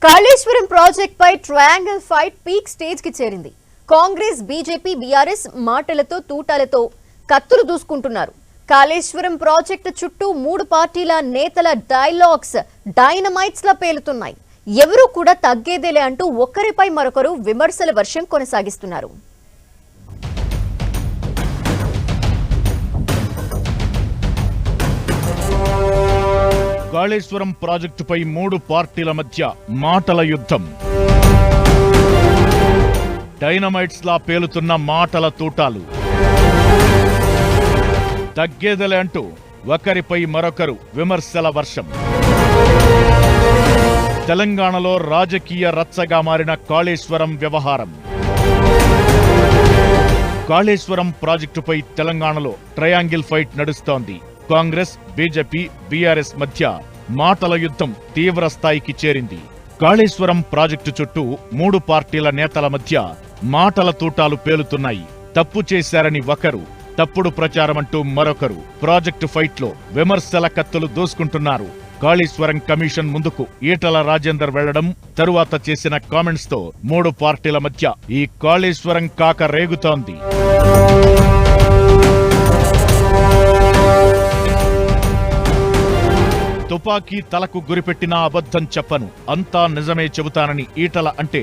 Kaleshwaram project పై triangle fight peak stage కి చేరింది. Congress, BJP, BRS మాటలతో తూటాలతో కత్తులు దూసుకుంటున్నారు. కాళేశ్వరం ప్రాజెక్టు చుట్టూ మూడు పార్టీల నేతల డైలాగ్స్ డైనమైట్స్ లా పేలుతున్నాయి. ఎవరూ కూడా తగ్గేదేలే అంటూ ఒక్కరిపై మరొకరు విమర్శల వర్షం కొనసాగిస్తున్నారు. కాళేశ్వరం ప్రాజెక్టుపై మూడు పార్టీల మధ్య మాటల యుద్ధం. డైనమైట్స్ లా పేలుతున్న మాటల తూటాలు. తగ్గేదలే అంటూ ఒకరిపై మరొకరు విమర్శల వర్షం. తెలంగాణలో రాజకీయ రచ్చగా మారిన కాళేశ్వరం వ్యవహారం. కాళేశ్వరం ప్రాజెక్టుపై తెలంగాణలో ట్రయాంగిల్ ఫైట్ నడుస్తోంది. కాంగ్రెస్, బీజేపీ, బీఆర్ఎస్ మధ్య మాటల యుద్ధం తీవ్ర స్థాయికి చేరింది. కాళేశ్వరం ప్రాజెక్టు చుట్టూ మూడు పార్టీల నేతల మధ్య మాటల తూటాలు పేలుతున్నాయి. తప్పు చేశారని ఒకరు, తప్పుడు ప్రచారమంటూ మరొకరు ప్రాజెక్టు ఫైట్లో విమర్శల కత్తులు దూసుకుంటున్నారు. కాళేశ్వరం కమిషన్ ముందుకు ఈటల రాజేందర్ వెళ్లడం, తరువాత చేసిన కామెంట్స్ తో మూడు పార్టీల మధ్య ఈ కాళేశ్వరం కాక రేగుతోంది. తుపాకీ తలకు గురిపెట్టినా అబద్ధం చెప్పను, అంతా నిజమే చెబుతానని ఈటల అంటే,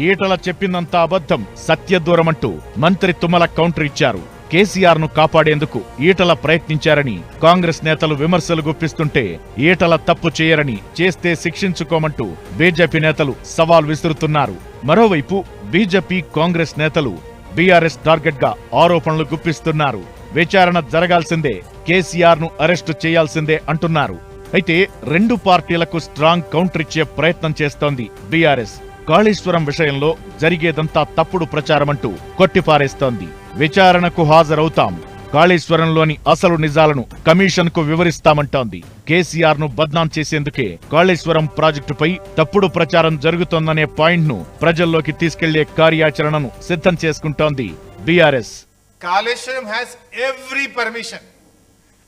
ఈటల చెప్పినంత అబద్ధం సత్యదూరమంటూ మంత్రి తుమ్మల కౌంటర్ ఇచ్చారు. కేసీఆర్ ను కాపాడేందుకు ఈటల ప్రయత్నించారని కాంగ్రెస్ నేతలు విమర్శలు గుప్పిస్తుంటే, ఈటల తప్పు చేయరని, చేస్తే శిక్షించుకోమంటూ బీజేపీ నేతలు సవాల్ విసురుతున్నారు. మరోవైపు బీజేపీ, కాంగ్రెస్ నేతలు బీఆర్ఎస్ టార్గెట్ గా ఆరోపణలు గుప్పిస్తున్నారు. విచారణ జరగాల్సిందే, కేసీఆర్ ను అరెస్టు చేయాల్సిందే అంటున్నారు. అయితే రెండు పార్టీలకు స్ట్రాంగ్ కౌంటర్ ఇచ్చే ప్రయత్నం చేస్తోంది బీఆర్ఎస్. కాళేశ్వరం విషయంలో జరిగేదంతా తప్పుడు ప్రచారమంటూ కొట్టిపారేస్తోంది. విచారణకు హాజరవుతాం, కాళేశ్వరంలోని అసలు నిజాలను కమిషన్ కు వివరిస్తామంటోంది. కేసీఆర్ ను బద్నాం చేసేందుకే కాళేశ్వరం ప్రాజెక్టుపై తప్పుడు ప్రచారం జరుగుతోందనే పాయింట్ ను ప్రజల్లోకి తీసుకెళ్లే కార్యాచరణను సిద్ధం చేసుకుంటోంది BRS. Kaleshwaram has every permission,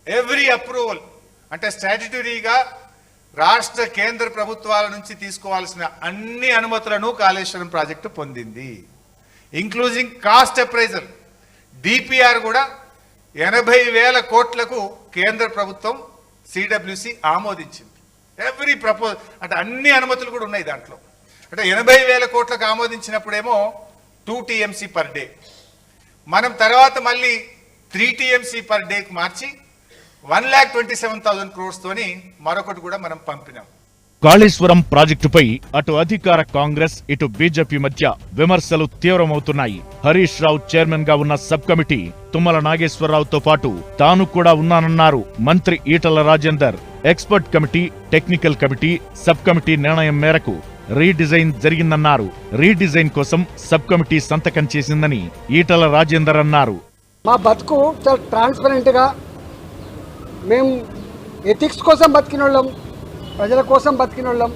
every approval, అంటే స్టాట్యుటరీగా రాష్ట్ర కేంద్ర ప్రభుత్వాల నుంచి తీసుకోవాల్సిన అన్ని అనుమతులను కాళేశ్వరం ప్రాజెక్టు పొందింది. ఇంక్లూజింగ్ కాస్ట్ అప్రైజల్, డిపిఆర్ కూడా 80,000 కోట్లకు కేంద్ర ప్రభుత్వం సిడబ్ల్యూసి ఆమోదించింది. ఎవ్రీ అంటే అన్ని అనుమతులు కూడా ఉన్నాయి దాంట్లో. అంటే 80,000 కోట్లకు ఆమోదించినప్పుడేమో 2 TMC పర్ డే, మనం తర్వాత మళ్ళీ 3 TMC పర్ డేకి మార్చి 1,27,000 crores తోని మరొకటి కూడా మనం పంపినాం. కాళేశ్వరం ప్రాజెక్టుపై అటు అధికార కాంగ్రెస్, ఇటు బీజేపీ మధ్య విమర్శలు తీవ్రమవుతున్నాయి. హరీష్ రావు చైర్మన్ గా ఉన్న సబ్ కమిటీ, తుమ్మల నాగేశ్వరరావుతో పాటు తాను కూడా ఉన్నానన్నారు మంత్రి Etela Rajender. Expert committee, technical committee, sub committee నిర్ణయం మేరకు రీడిజైన్ జరిగిందన్నారు. రీడిజైన్ కోసం సబ్ కమిటీ సంతకం చేసిందని ఈటల రాజేందర్ అన్నారు. మా బతుకు చాలా ట్రాన్స్పరెంట్ గా, మేము ఎథిక్స్ కోసం బతికిన వాళ్ళం, ప్రజల కోసం బతికిన వాళ్ళం.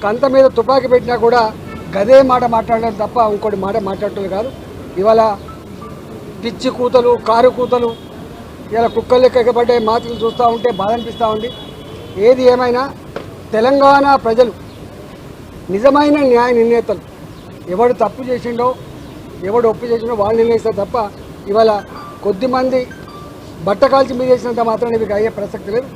కంత మీద తుపాకీ పెట్టినా కూడా గదే మాట మాట్లాడడం తప్ప ఇంకోటి మాట మాట్లాడటం కాదు. ఇవాళ పిచ్చి కూతలు, కారు కూతలు, ఇలా కుక్కలు లెక్క ఎగబడ్డే మాటలు చూస్తూ ఉంటే బాధ అనిపిస్తూ ఉంది. ఏది ఏమైనా తెలంగాణ ప్రజలు నిజమైన న్యాయ నిర్ణేతలు. ఎవడు తప్పు చేసిండో, ఎవడు ఒప్పు చేసిండో వాళ్ళు నిర్ణయిస్తారు తప్ప ఇవాళ కొద్దిమంది బట్టకాల్చి మీద చేసినంత మాత్రం ఇవి అయ్యే ప్రసక్తి లేదు.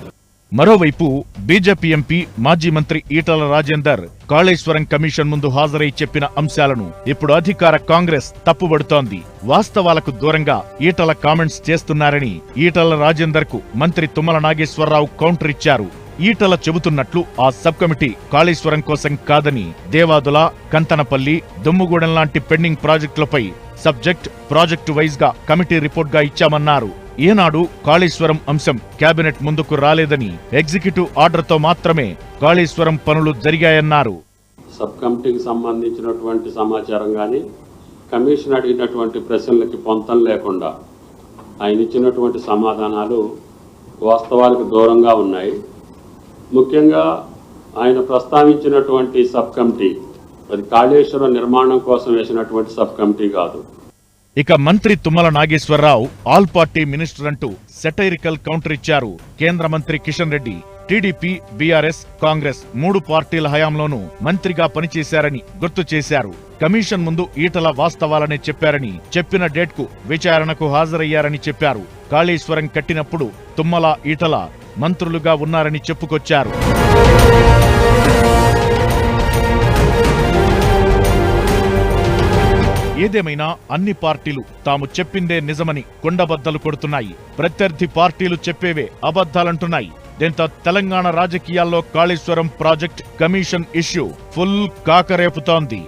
మరోవైపు బీజేపీ ఎంపీ, మాజీ మంత్రి ఈటల రాజేందర్ కాళేశ్వరం కమిషన్ ముందు హాజరై చెప్పిన అంశాలను ఇప్పుడు అధికార కాంగ్రెస్ తప్పుబడుతోంది. వాస్తవాలకు దూరంగా ఈటల కామెంట్స్ చేస్తున్నారని ఈటల రాజేందర్ కు మంత్రి తుమ్మల నాగేశ్వరరావు కౌంటర్ ఇచ్చారు. ఈటల చెబుతున్నట్లు ఆ సబ్ కమిటీ కాళేశ్వరం కోసం కాదని, దేవాదుల, కంతనపల్లి, దుమ్ముగూడెం లాంటి పెండింగ్ ప్రాజెక్టులపై సబ్జెక్ట్, ప్రాజెక్టు వైజ్ గా కమిటీ రిపోర్ట్ గా ఇచ్చామన్నారు. ఈనాడు కాళేశ్వరం అంశం కేబినెట్ ముందుకు రాలేదని, ఎగ్జిక్యూటివ్ ఆర్డర్ తో మాత్రమే కాళేశ్వరం పనులు జరిగాయన్నారు. సబ్ కమిటీకి సంబంధించినటువంటి సమాచారం కానీ, కమిషన్ అడిగినటువంటి ప్రశ్నలకి పొంతం లేకుండా ఆయన ఇచ్చినటువంటి సమాధానాలు వాస్తవాలకు దూరంగా ఉన్నాయి. ముఖ్యంగా ఆయన ప్రస్తావించినటువంటి సబ్ కమిటీ అది కాళేశ్వరం నిర్మాణం కోసం వేసినటువంటి సబ్ కమిటీ కాదు. ఇక మంత్రి Tummala Nageswararao all party minister అంటూ సెటైరికల్ కౌంటర్ ఇచ్చారు. కేంద్ర మంత్రి కిషన్ రెడ్డి టీడీపీ, బీఆర్ఎస్, కాంగ్రెస్ 3 పార్టీల హయాంలోనూ మంత్రిగా పనిచేశారని గుర్తు చేశారు. కమిషన్ ముందు ఈటల వాస్తవాలనే చెప్పారని, చెప్పిన డేట్కు విచారణకు హాజరయ్యారని చెప్పారు. కాళేశ్వరం కట్టినప్పుడు తుమ్మల, ఈటల మంత్రులుగా ఉన్నారని చెప్పుకొచ్చారు. ఏదేమైనా అన్ని పార్టీలు తాము చెప్పిందే నిజమని కొండబద్దలు కొడుతున్నాయి. ప్రత్యర్థి పార్టీలు చెప్పేవే అబద్ధాలంటున్నాయి. దీంతో తెలంగాణ రాజకీయాల్లో Kaleshwaram project commission issue full కాకరేపుతోంది.